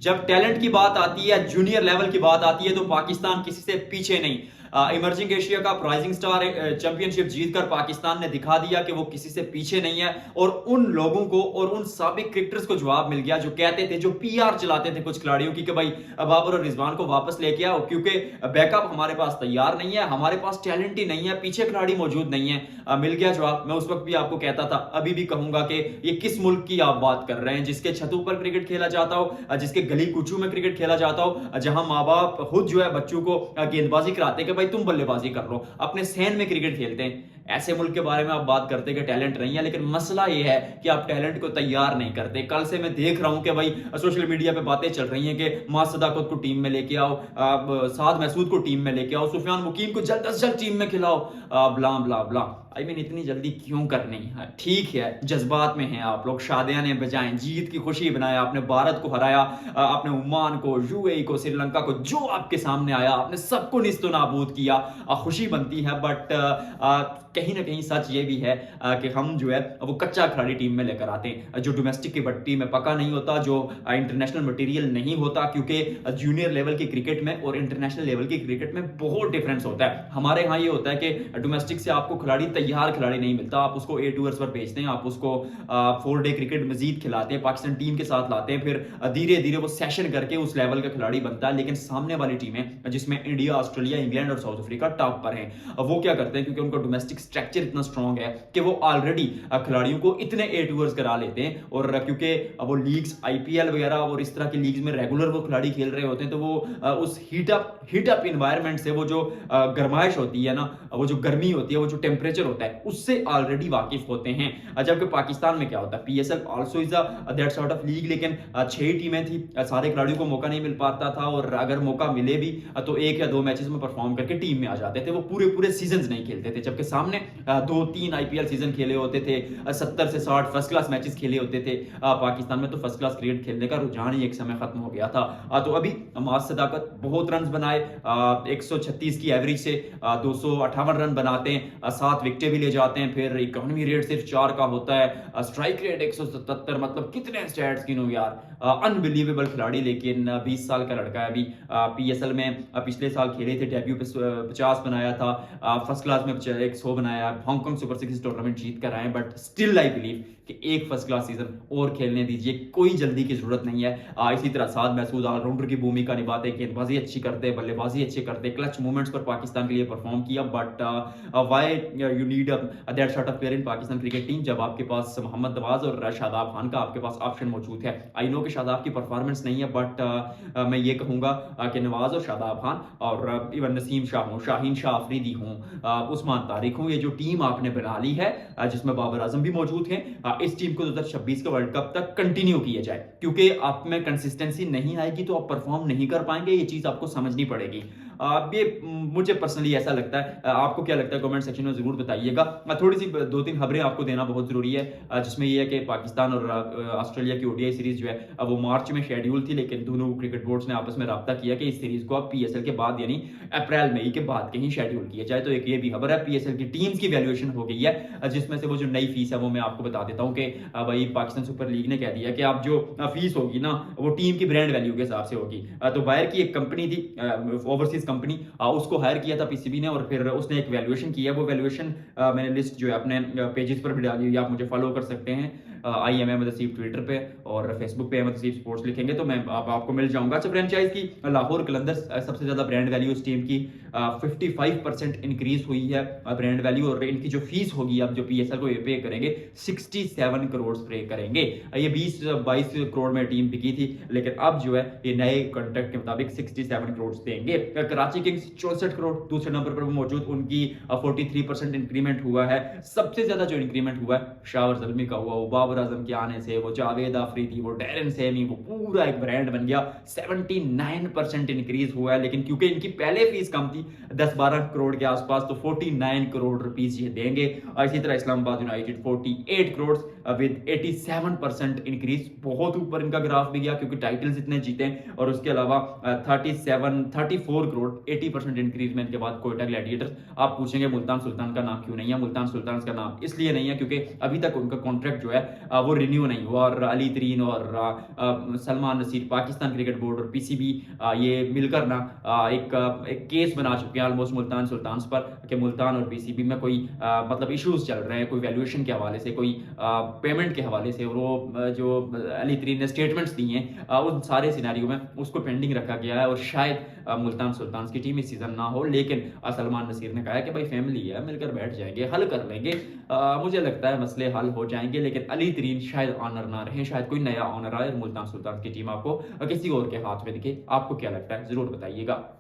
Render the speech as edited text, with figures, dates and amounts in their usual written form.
जब टैलेंट की बात आती है, जूनियर लेवल की बात आती है, तो पाकिस्तान किसी से पीछे नहीं। Emerging Asia cup rising star championship जीतकर पाकिस्तान ने दिखा दिया कि वो किसी से पीछे नहीं है। और उन लोगों को और उन साबिक क्रिकेटर्स को जवाब मिल गया जो कहते थे, जो पीआर चलाते थे कुछ खिलाड़ियों की, कि भाई बाबर और रिजवान को वापस लेके आओ, क्योंकि बैकअप हमारे पास तैयार नहीं है, हमारे पास टैलेंट ही नहीं है, पीछे खिलाड़ी मौजूद नहीं है। मिल गया जवाब। मैं उस वक्त भी आपको कहता था, अभी भी कहूंगा कि ये किस मुल्क की आप बात कर रहे हैं, जिसके छतों पर क्रिकेट खेला जाता हो, जिसके गली कुचू में क्रिकेट खेला जाता हो, जहां माँ बाप खुद जो है बच्चों को गेंदबाजी कराते कि भाई तुम बल्लेबाजी कर लो, अपने सहन में क्रिकेट खेलते हैं। ऐसे मुल्क के बारे में आप बात करते हैं कि टैलेंट नहीं है, लेकिन मसला ये है कि आप टैलेंट को तैयार नहीं करते। कल से मैं देख रहा हूं कि भाई सोशल मीडिया पे बातें चल रही हैं कि मास सदाकत को टीम में लेके आओ, साद महसूद को टीम में लेके आओ, सुफियान मुकीम को जल्द अज जल्द टीम में खिलाओ, ब्ला ब्ला ब्ला। आई मीन इतनी जल्दी क्यों करनी है? ठीक है, जज्बात में हैं आप लोग, शादियां ने बजाएं, जीत की खुशी बनाया, आपने भारत को हराया, आपने ओमान को, यूएई को, श्रीलंका को, जो आपके सामने आया आपने सबको निस्तो नाबूद किया। खुशी बनती है, बट कहीं ना कहीं सच ये भी है कि हम जो है वो कच्चा खिलाड़ी टीम में लेकर आते हैं, जो डोमेस्टिक की भट्टी में पका नहीं होता, जो इंटरनेशनल मटेरियल नहीं होता, क्योंकि जूनियर लेवल की क्रिकेट में और इंटरनेशनल लेवल की क्रिकेट में बहुत डिफरेंस होता है। हमारे यहाँ ये होता है कि डोमेस्टिक से आपको खिलाड़ी, तैयार खिलाड़ी नहीं मिलता, आप उसको ए टूर्स पर भेजते हैं, आप उसको 4 डे क्रिकेट मजीद खिलाते हैं, पाकिस्तान टीम के साथ लाते हैं, फिर धीरे धीरे वो सेशन करके उस लेवल का खिलाड़ी बनता है। लेकिन सामने वाली टीमें जिसमें इंडिया, ऑस्ट्रेलिया, इंग्लैंड और साउथ अफ्रीका टॉप पर हैं, वो क्या करते हैं, क्योंकि उनका डोमेस्टिक स्ट्रक्चर इतना स्ट्रांग है कि वो ऑलरेडी खिलाड़ियों को इतने ए टूर्स करा लेते हैं। और क्योंकि वो लीग्स, आईपीएल वगैरह और इस तरह की लीग्स में रेगुलर वो खिलाड़ी खेल रहे होते हैं, तो वो उस हीट अप इन्वायरमेंट से, वो जो गर्माइश होती है ना, वो जो गर्मी होती है, वो जो टेम्परेचर होता है, उससे ऑलरेडी वाकिफ होते हैं। जबकि पाकिस्तान में क्या होता है, PSL also is that sort of league, लेकिन 6 टीमें थी, सारे खिलाड़ियों को मौका नहीं मिल पाता था, और अगर मौका मिले भी तो 1 या 2 मैचेस में परफॉर्म करके टीम में आ जाते थे, वो पूरे पूरे सीजन नहीं खेलते थे। जबकि सामने 2-3 आईपीएल सीजन खेले होते थे, 70 से 60 फर्स्ट क्लास मैचेस खेले होते थे। पाकिस्तान में तो फर्स्ट क्लास क्रिकेट खेलने का रुझान ही एक समय खत्म हो गया था। तो अभी मास सदाकत बहुत रन बनाए, 136 की एवरेज से 258 रन बनाते हैं, 7 विकेटें भी ले जाते हैं, फिर इकोनॉमी रेट सिर्फ 4 का होता है, स्ट्राइक रेट 177, मतलब कितने स्टैट्स गिनो यार, अनबिलीवेबल खिलाड़ी। लेकिन 20 साल का लड़का है, अभी पीएसएल में पिछले साल खेले थे, डेब्यू पे 50 बनाया था, फर्स्ट क्लास में 100 बनाया, हांगकांग सुपर 6 टूर्नामेंट जीत कर आए, बट स्टिल आई बिलीव कि एक फर्स्ट क्लास सीजन और खेलने दीजिए, कोई जल्दी की जरूरत नहीं है। इसी तरह साद महसूद ऑलराउंडर की भूमिका निभाते, गेंदबाजी अच्छी करते, बल्लेबाजी अच्छी करते, क्लच मूवमेंट्स पर पाकिस्तान के लिए परफॉर्म किया। But why you need that sort of player in Pakistan cricket team, जब आपके पास मोहम्मद नवाज और शादाब खान का आपके पास ऑप्शन मौजूद है। आई नो कि शादाब की परफॉर्मेंस नहीं है, बट मैं ये कहूंगा कि नवाज और शादाब खान और इवन नसीम शाह हूँ, शाहीन शाह अफरीदी हूँ, उस्मान तारिक हूँ, ये जो टीम आपने बना ली है, जिसमें बाबर आजम भी मौजूद हैं, इस टीम को 2026 के वर्ल्ड कप तक कंटिन्यू किया जाए, क्योंकि आप में कंसिस्टेंसी नहीं आएगी तो आप परफॉर्म नहीं कर पाएंगे। ये चीज आपको समझनी पड़ेगी। ये मुझे पर्सनली ऐसा लगता है। आपको क्या लगता है कमेंट सेक्शन में जरूर बताइएगा। थोड़ी सी 2-3 खबरें आपको देना बहुत जरूरी है, जिसमें यह है कि पाकिस्तान और ऑस्ट्रेलिया की ओडीआई सीरीज जो है वो मार्च में शेड्यूल थी, लेकिन दोनों क्रिकेट बोर्ड्स ने आपस में राब्ता किया कि इस सीरीज को आप पीएसएल के बाद, यानी अप्रैल मई के बाद कहीं शेड्यूल किया जाए। तो एक ये भी खबर है, पीएसएल की टीम्स की वैल्यूएशन हो गई है, जिसमें से वो जो नई फीस है वो मैं आपको बता देता हूँ कि भाई पाकिस्तान सुपर लीग ने कह दिया कि आप जो फीस होगी ना, वो टीम की ब्रांड वैल्यू के हिसाब से होगी। तो बाहर की एक कंपनी थी, ओवरसीज कंपनी, उसको हायर किया था पीसीबी ने, और फिर उसने एक वैल्यूएशन किया। वो वैल्यूएशन मैंने लिस्ट जो है अपने पेजेस पर भी डाली हुई है, आप मुझे फॉलो कर सकते हैं। I am Ahmad Haseeb Twitter पे और फेसबुक पे अहमद हसीब स्पोर्ट्स लिखेंगे तो मैं आपको मिल जाऊंगा। अच्छा, फ्रेंचाइज की लाहौर कलंदर्स सबसे ज्यादा ब्रांड वैल्यू इस टीम की 55% इंक्रीज हुई है ब्रांड वैल्यू, और इनकी जो फीस होगी अब जो पीएसएल को ये पे करेंगे 67 करोड़ पे करेंगे। ये 20-22 करोड़ में टीम बिकी थी, लेकिन अब जो है ये नए कॉन्ट्रैक्ट के मुताबिक 67 करोड़ देंगे। कराची किंग्स 64 करोड़ दूसरे नंबर पर मौजूद, उनकी 43% इंक्रीमेंट हुआ है। सबसे ज्यादा जो इंक्रीमेंट हुआ है शावर जल्मी का हुआ, वो बाबर आजम के आने से, वो जावेद आफरीदी, वो डैरन सेमी, वो पूरा एक ब्रांड बन गया। 79% इंक्रीज हुआ है, लेकिन क्योंकि इनकी पहले फीस कम थी 10-12 करोड़ के आसपास, तो 49 करोड़ रुपीस ये देंगे। और इसी तरह Islamabad United 48 crore with 87% increase, बहुत ऊपर इनका ग्राफ भी गया क्योंकि टाइटल्स इतने जीते। और उसके अलावा 34 करोड़ 80% इंक्रीज में इनके बाद कोयटा ग्लैडिएटर्स। आप पूछेंगे मुल्तान सुल्तान का नाम क्यों नहीं है? मुल्तान सुल्तान का नाम इसलिए नहीं है क्योंकि अभी तक उनका कॉन्ट्रैक्ट जो है वो रिन्यू नहीं हुआ और अली तरीन और सलमान नसीर, पाकिस्तान क्रिकेट बोर्ड और पीसीबी ये मिलकर ना एक केस बना चुके हैं ऑलमोस्ट मुल्तान सुल्तान्स पर कि मुल्तान और पीसीबी में कोई मतलब इश्यूज चल रहे हैं, कोई वैल्यूएशन के हवाले से, कोई पेमेंट के हवाले से। और वो जो अली तरीन ने स्टेटमेंट्स दी हैं उन सारे सिनेरियो में उसको पेंडिंग रखा गया है और शायद मुल्तान सुल्तान्स की टीम इस सीजन ना हो। लेकिन सलमान नसीर ने कहा है कि भाई फैमिली है, मिलकर बैठ जाएंगे, हल कर लेंगे। मुझे लगता है मसले हल हो जाएंगे, लेकिन अली तरीन शायद ऑनर ना रहे, शायद कोई नया ऑनर आए और मुल्तान सुल्तान की टीम आपको किसी और के हाथ में दिखे। आपको क्या लगता है, जरूर बताइएगा।